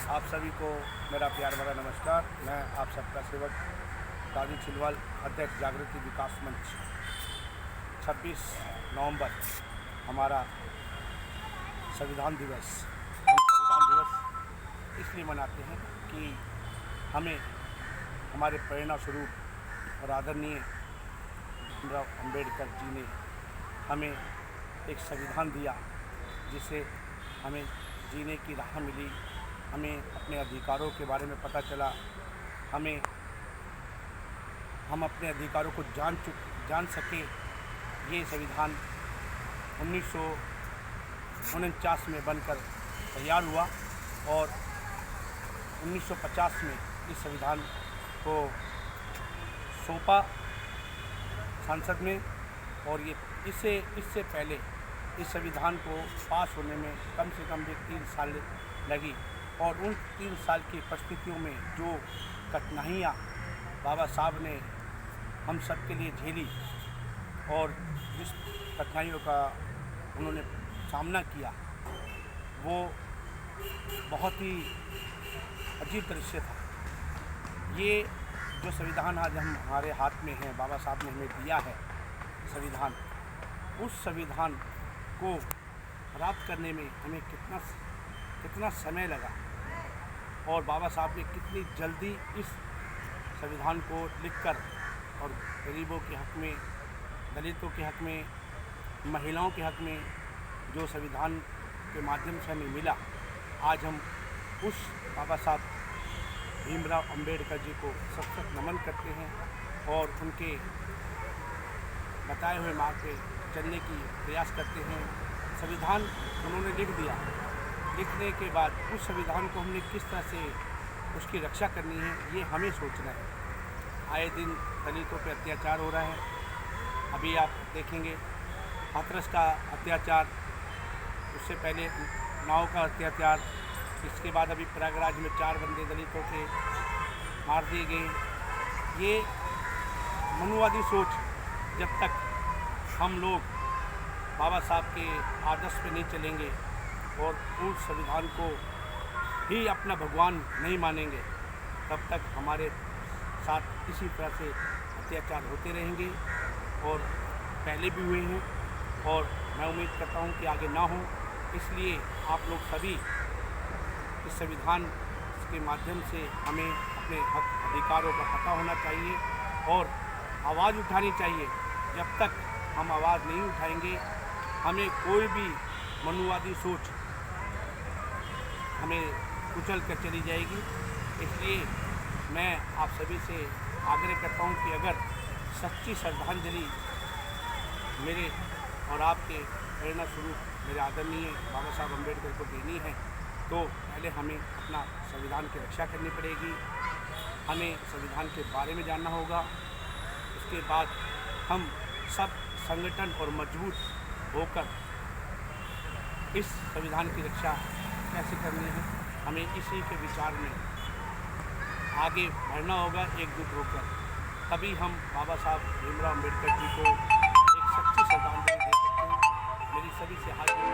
आप सभी को मेरा प्यार भरा नमस्कार। मैं आप सबका सेवक काजी छिलवाल, अध्यक्ष जागृति विकास मंच। 26 नवंबर हमारा संविधान दिवस। हम संविधान दिवस इसलिए मनाते हैं कि हमें हमारे प्रेरणा स्वरूप और आदरणीय भीमराव अंबेडकर जी ने हमें एक संविधान दिया, जिससे हमें जीने की राह मिली, हमें अपने अधिकारों के बारे में पता चला, हम अपने अधिकारों को जान सके। ये संविधान 1949 में बनकर तैयार हुआ और 1950 में इस संविधान को सौंपा संसद में। और ये इससे पहले इस संविधान को पास होने में कम से कम भी 3 साल लगी, और उन 3 साल की परिस्थितियों में जो कठिनाइयाँ बाबा साहब ने हम सब के लिए झेली और जिस कठिनाइयों का उन्होंने सामना किया, वो बहुत ही अजीब दृश्य था। ये जो संविधान आज हमारे हाथ में है, बाबा साहब ने हमें दिया है संविधान, उस संविधान को प्राप्त करने में हमें कितना समय लगा, और बाबा साहब ने कितनी जल्दी इस संविधान को लिखकर और गरीबों के हक़ में, दलितों के हक़ में, महिलाओं के हक़ में जो संविधान के माध्यम से हमें मिला, आज हम उस बाबा साहब भीमराव अंबेडकर जी को सख्त नमन करते हैं और उनके बताए हुए मार्ग पे चलने की प्रयास करते हैं। संविधान उन्होंने लिख दिया, लिखने के बाद उस संविधान को हमने किस तरह से उसकी रक्षा करनी है, ये हमें सोचना है। आए दिन दलितों पे अत्याचार हो रहा है। अभी आप देखेंगे हाथरस का अत्याचार, उससे पहले नाव का अत्याचार, इसके बाद अभी प्रयागराज में 4 बंदे दलितों के मार दिए गए। ये मनुवादी सोच, जब तक हम लोग बाबा साहब के आदर्श पे नहीं चलेंगे और उस संविधान को ही अपना भगवान नहीं मानेंगे, तब तक हमारे साथ इसी तरह से अत्याचार होते रहेंगे, और पहले भी हुए हैं और मैं उम्मीद करता हूं कि आगे ना हो। इसलिए आप लोग सभी इस संविधान के माध्यम से हमें अपने हक अधिकारों का पता होना चाहिए और आवाज़ उठानी चाहिए। जब तक हम आवाज़ नहीं उठाएंगे, हमें कोई भी मनुवादी सोच हमें कुचल कर चली जाएगी। इसलिए मैं आप सभी से आग्रह करता हूं कि अगर सच्ची श्रद्धांजलि मेरे और आपके प्रेरणा स्वरूप मेरे आदरणीय बाबा साहब अम्बेडकर को देनी है, तो पहले हमें अपना संविधान की रक्षा करनी पड़ेगी, हमें संविधान के बारे में जानना होगा। उसके बाद हम सब संगठन और मजबूत होकर इस संविधान की रक्षा कैसे करनी है, हमें इसी के विचार में आगे बढ़ना होगा, एकजुट होकर। तभी हम बाबा साहब भीमराव अंबेडकर जी को एक सच्ची श्रद्धांजलि दे सकते हैं। मेरी सभी से हाथ जोड़